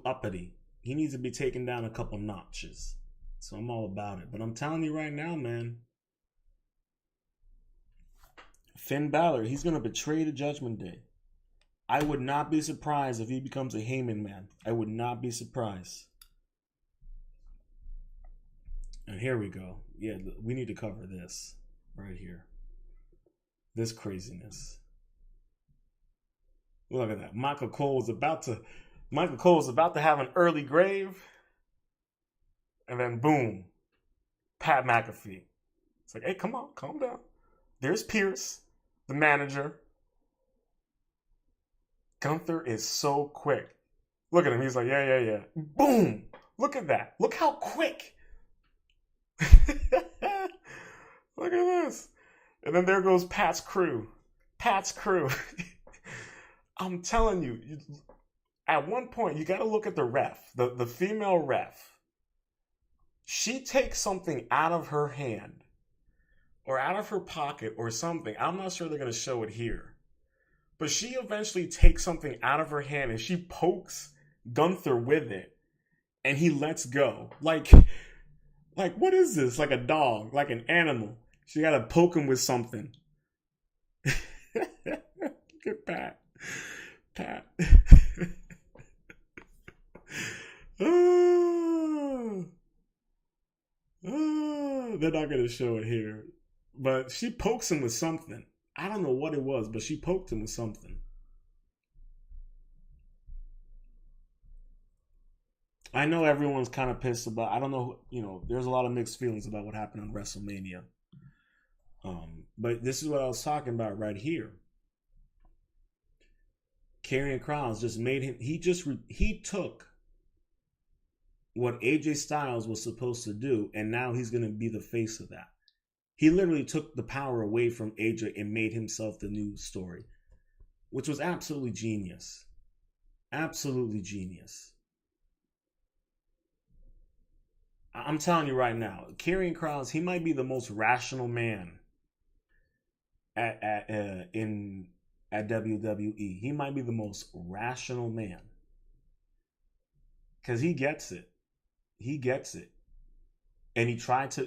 A: uppity. He needs to be taken down a couple notches. So I'm all about it. But I'm telling you right now, man, Finn Balor, he's gonna betray the Judgment Day. I would not be surprised if he becomes a Heyman man. I would not be surprised. And here we go. Yeah, we need to cover this right here. This craziness. Look at that. Michael Cole is about to have an early grave. And then boom. Pat McAfee. It's like, hey, come on, calm down. There's Pierce, the manager. Gunther is so quick. Look at him. He's like, yeah. Boom. Look at that. Look how quick. Look at this. And then there goes Pat's crew. I'm telling you, at one point, you got to look at the ref, the female ref. She takes something out of her hand or out of her pocket or something. I'm not sure they're going to show it here. But she eventually takes something out of her hand and she pokes Gunther with it. And he lets go. Like, what is this? Like a dog, like an animal. She got to poke him with something. Look at Pat. They're not going to show it here. But she pokes him with something. I don't know what it was, but she poked him with something. I know everyone's kind of pissed about, I don't know, there's a lot of mixed feelings about what happened on WrestleMania. But this is what I was talking about right here. Karrion Kross just made him, he took what AJ Styles was supposed to do, and now he's going to be the face of that. He literally took the power away from AJ and made himself the new story, which was absolutely genius. Absolutely genius. I'm telling you right now, Karrion Kross, he might be the most rational man at WWE. He might be the most rational man because he gets it. And he tried to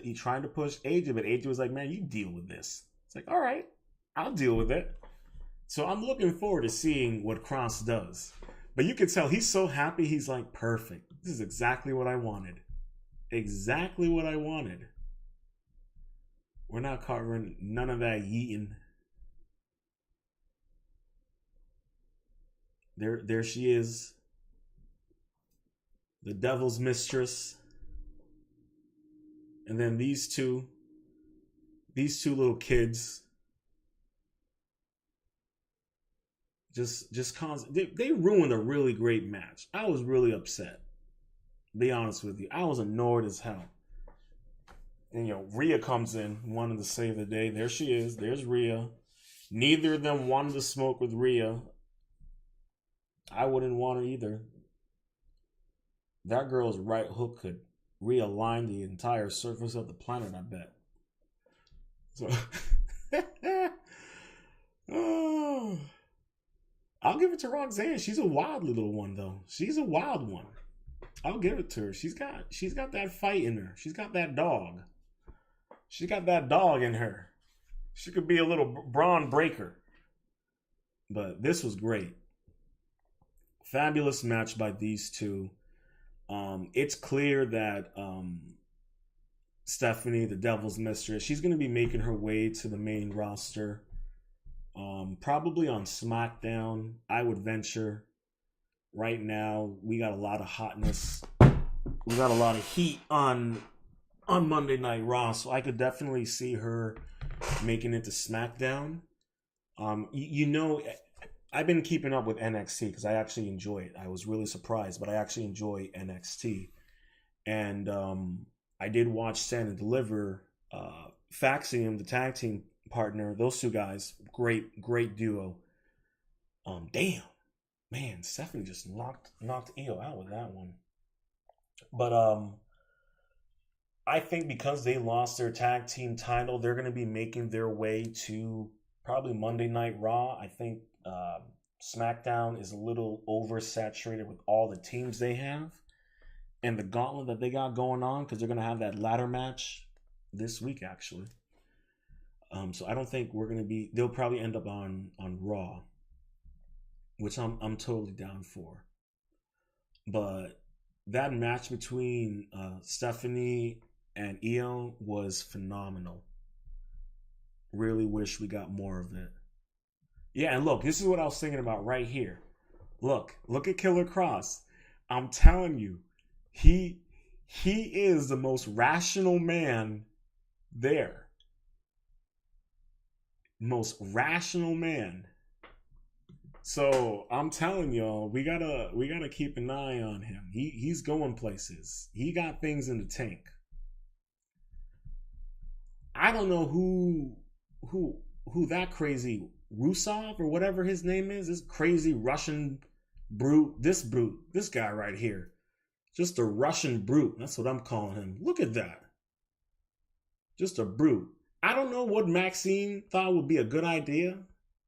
A: push AJ, but AJ was like, man, you deal with this. It's like, all right, I'll deal with it. So I'm looking forward to seeing what Kross does. But you can tell he's so happy. He's like, perfect. This is exactly what I wanted. Exactly what I wanted. We're not covering none of that yeeting. There she is. The devil's mistress. And then these two little kids, they ruined a really great match. I was really upset. Be honest with you, I was annoyed as hell. And Rhea comes in, wanted to save the day. There she is. There's Rhea. Neither of them wanted to smoke with Rhea. I wouldn't want her either. That girl's right hook could realign the entire surface of the planet, I bet. So, I'll give it to Roxanne. She's a wild little one, though. She's a wild one. I'll give it to her. She's got that fight in her. She's got that dog. She's got that dog in her. She could be a little brawn breaker. But this was great. Fabulous match by these two. It's clear that Stephanie, the Devil's Mistress, she's going to be making her way to the main roster. Probably on SmackDown, I would venture. Right now, we got a lot of hotness. We got a lot of heat on on Monday Night Raw, so I could definitely see her making it to SmackDown. You know, I've been keeping up with NXT because I actually enjoy it. I was really surprised, but I actually enjoy NXT. And I did watch Stand and Deliver, Faxium, the tag team partner. Those two guys, great duo. Damn, man, Stephanie just knocked Io out with that one. But I think because they lost their tag team title, they're going to be making their way to probably Monday Night Raw. I think SmackDown is a little oversaturated with all the teams they have and the gauntlet that they got going on, because they're going to have that ladder match this week, actually. So I don't think we're going to be... They'll probably end up on Raw, which I'm totally down for. But that match between Stephanie and Io was phenomenal. Really wish we got more of it. Yeah, and look, this is what I was thinking about right here. Look at Killer Cross. I'm telling you, he is the most rational man there. Most rational man. So I'm telling y'all, we gotta keep an eye on him. He's going places. He got things in the tank. I don't know who that crazy Rusov or whatever his name is, this crazy Russian brute, this guy right here. Just a Russian brute. That's what I'm calling him. Look at that. Just a brute. I don't know what Maxine thought would be a good idea.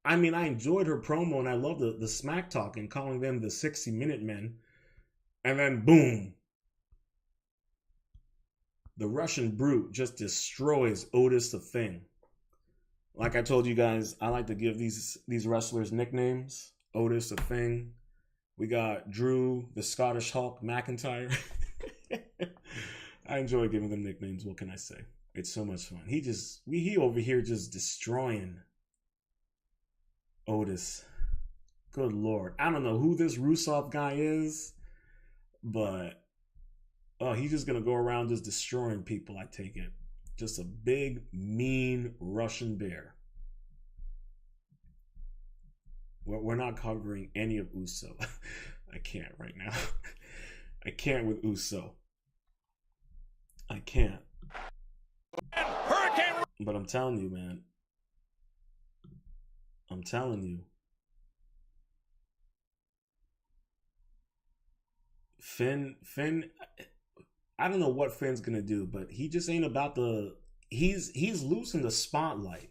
A: I mean, I enjoyed her promo and I love the smack talk and calling them the 60-minute men. And then boom. The Russian brute just destroys Otis the Thing. Like I told you guys, I like to give these wrestlers nicknames. Otis the Thing. We got Drew, the Scottish Hulk, McIntyre. I enjoy giving them nicknames. What can I say? It's so much fun. He over here just destroying Otis. Good Lord. I don't know who this Rusev guy is, but he's just going to go around just destroying people, I take it. Just a big, mean Russian bear. We're not covering any of Uso. I can't right now. I can't with Uso. I can't. But I'm telling you, man. I'm telling you. Finn, I don't know what Finn's gonna do, but he just ain't about he's losing the spotlight.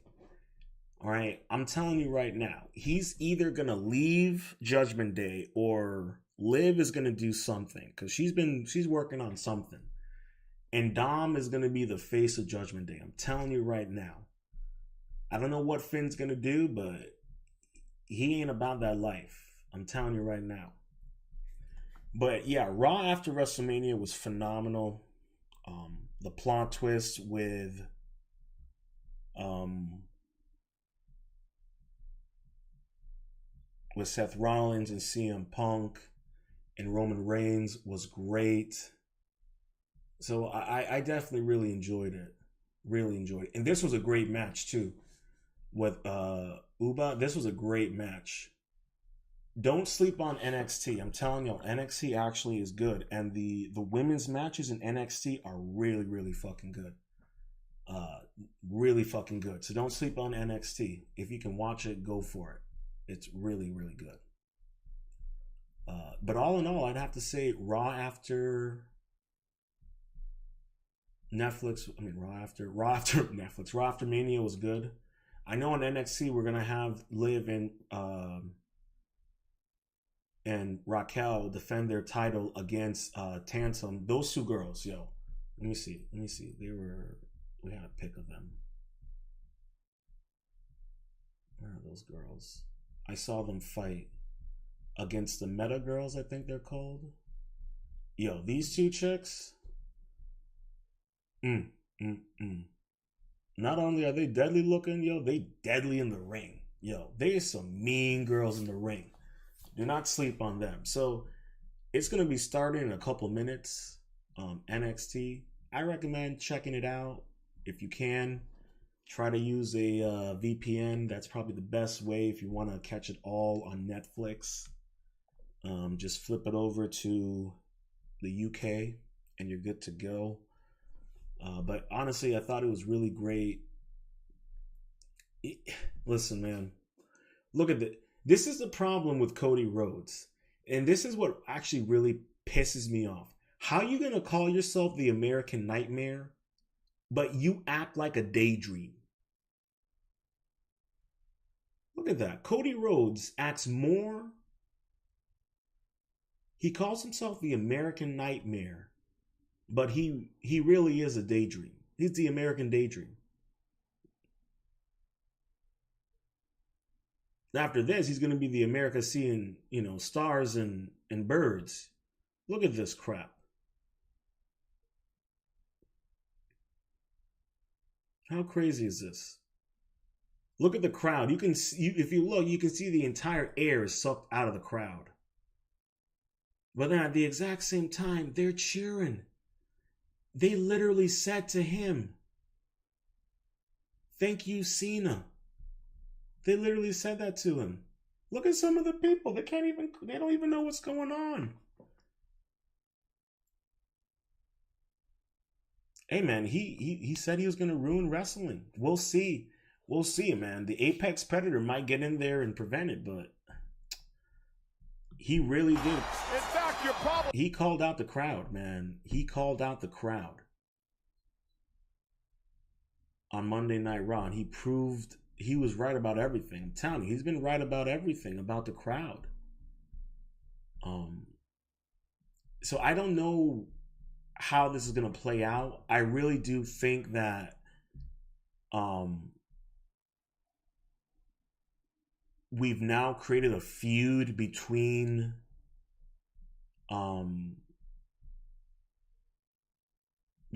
A: All right, I'm telling you right now, he's either gonna leave Judgment Day or Liv is gonna do something, because she's working on something, and Dom is gonna be the face of Judgment Day. I'm telling you right now. I don't know what Finn's gonna do, but he ain't about that life. I'm telling you right now. But yeah, Raw after WrestleMania was phenomenal. The plot twist with Seth Rollins and CM Punk and Roman Reigns was great. So I definitely really enjoyed it. Really enjoyed it. And this was a great match too. With Uba, this was a great match. Don't sleep on NXT. I'm telling y'all, NXT actually is good. And the women's matches in NXT are really, really fucking good. Really fucking good. So don't sleep on NXT. If you can watch it, go for it. It's really, really good. But all in all, I'd have to say Raw after Netflix. I mean, Raw after Netflix. Raw after Mania was good. I know on NXT we're gonna have Liv and Raquel defend their title against Tantum. Those two girls, yo. Let me see. We had a pic of them. Where are those girls? I saw them fight against the Meta Girls, I think they're called. Yo, these two chicks. Not only are they deadly looking, yo, they deadly in the ring. Yo, there's some mean girls in the ring. Do not sleep on them. So it's going to be starting in a couple minutes. NXT. I recommend checking it out if you can. Try to use a VPN. That's probably the best way if you want to catch it all on Netflix. Just flip it over to the UK and you're good to go. But honestly, I thought it was really great. Listen, man, look at this is the problem with Cody Rhodes. And this is what actually really pisses me off. How you going to call yourself the American Nightmare, but you act like a daydream? Look at that. Cody Rhodes acts more. He calls himself the American Nightmare, but he really is a daydream. He's the American daydream. After this, he's going to be the America seeing, stars and birds. Look at this crap. How crazy is this? Look at the crowd. You can see, if you look, you can see the entire air is sucked out of the crowd. But then at the exact same time, they're cheering. They literally said to him, "Thank you, Cena." They literally said that to him. Look at some of the people. They don't even know what's going on. Hey man, he said he was going to ruin wrestling. We'll see. We'll see, man. The apex predator might get in there and prevent it, but he really did.
D: In fact, you're probably...
A: He called out the crowd, man. He called out the crowd. On Monday Night Raw, and he proved he was right about everything. I'm telling you, he's been right about everything about the crowd. So I don't know how this is going to play out. I really do think that we've now created a feud between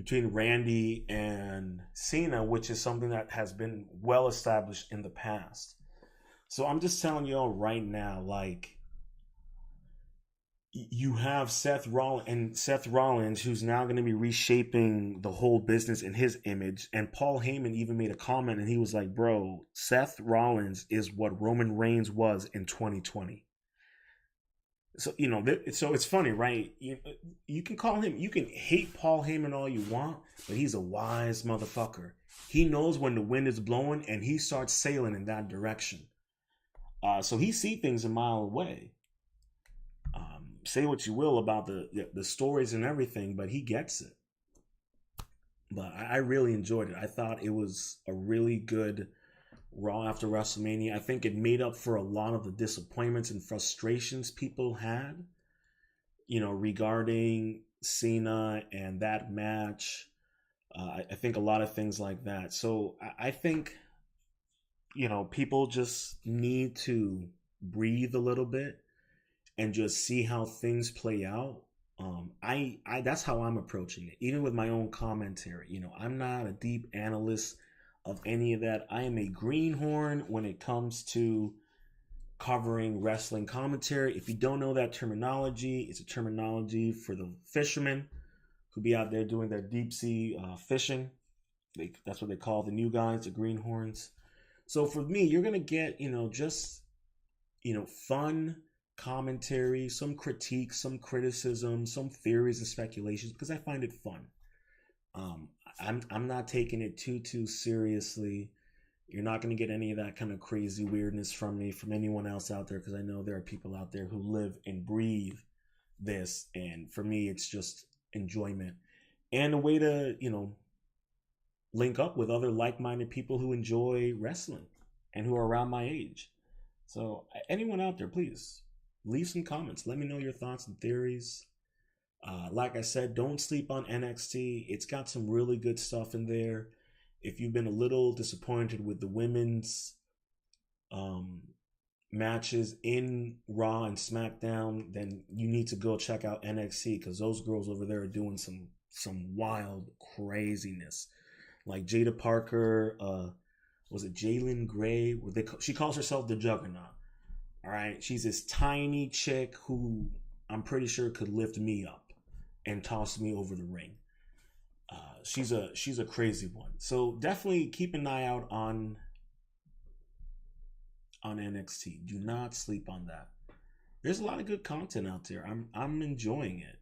A: Randy and Cena, which is something that has been well established in the past. So I'm just telling y'all right now, like, you have Seth Rollins, who's now going to be reshaping the whole business in his image. And Paul Heyman even made a comment, and he was like, "Bro, Seth Rollins is what Roman Reigns was in 2020." So, so it's funny, right? You can call him, you can hate Paul Heyman all you want, but he's a wise motherfucker. He knows when the wind is blowing, and he starts sailing in that direction. So he sees things a mile away. Say what you will about the stories and everything, but he gets it. But I really enjoyed it. I thought it was a really good Raw after WrestleMania. I think it made up for a lot of the disappointments and frustrations people had, regarding Cena and that match. I think a lot of things like that. So I think, people just need to breathe a little bit and just see how things play out. I that's how I'm approaching it, even with my own commentary. I'm not a deep analyst of any of that. I am a greenhorn when it comes to covering wrestling commentary. If you don't know that terminology, it's a terminology for the fishermen who be out there doing their deep sea fishing. That's what they call the new guys, the greenhorns. So for me, you're gonna get just fun commentary, some critiques, some criticism, some theories and speculations, because I find it fun. I'm not taking it too seriously. You're not going to get any of that kind of crazy weirdness from me, from anyone else out there, because I know there are people out there who live and breathe this, and for me it's just enjoyment and a way to link up with other like-minded people who enjoy wrestling and who are around my age. So anyone out there, please leave some comments. Let me know your thoughts and theories. Like I said, don't sleep on NXT. It's got some really good stuff in there. If you've been a little disappointed with the women's matches in Raw and SmackDown, then you need to go check out NXT, because those girls over there are doing some wild craziness. Like Jada Parker, was it Jalen Gray? She calls herself the Juggernaut. All right, she's this tiny chick who I'm pretty sure could lift me up and toss me over the ring. She's a crazy one. So definitely keep an eye out on NXT. Do not sleep on that. There's a lot of good content out there. I'm enjoying it.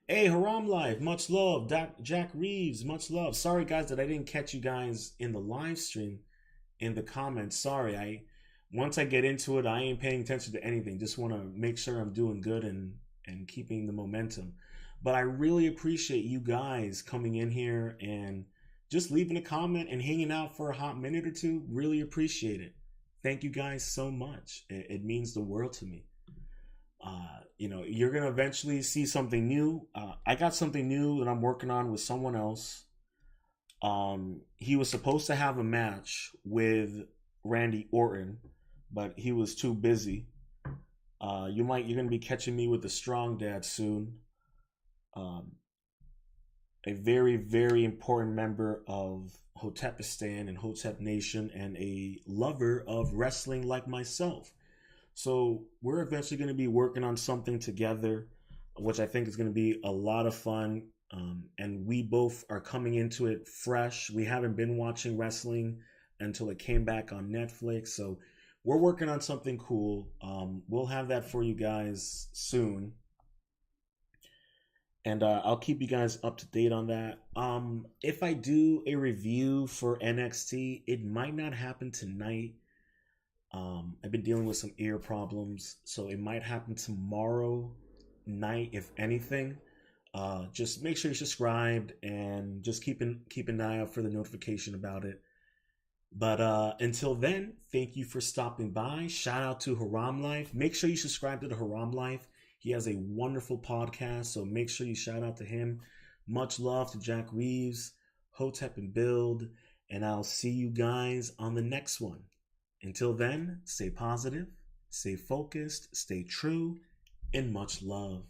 A: Hey, Haram Life, much love. Jack Reeves, much love. Sorry guys that I didn't catch you guys in the live stream in the comments. Sorry. Once I get into it, I ain't paying attention to anything. Just want to make sure I'm doing good and keeping the momentum. But I really appreciate you guys coming in here and just leaving a comment and hanging out for a hot minute or two. Really appreciate it. Thank you guys so much. It means the world to me. You're going to eventually see something new. I got something new that I'm working on with someone else. He was supposed to have a match with Randy Orton, but he was too busy. You're going to be catching me with the Strong Dad soon. A very, very important member of Hotepistan and Hotep Nation and a lover of wrestling like myself. So we're eventually going to be working on something together, which I think is going to be a lot of fun. And we both are coming into it fresh. We haven't been watching wrestling until it came back on Netflix. So we're working on something cool. We'll have that for you guys soon. And I'll keep you guys up to date on that. If I do a review for NXT, it might not happen tonight. I've been dealing with some ear problems, so it might happen tomorrow night, if anything. Just make sure you're subscribed and just keep an eye out for the notification about it. But until then, thank you for stopping by. Shout out to Haram Life. Make sure you subscribe to the Haram Life. He has a wonderful podcast, so make sure you shout out to him. Much love to Jack Reeves, Hotep and Build, and I'll see you guys on the next one. Until then, stay positive, stay focused, stay true, and much love.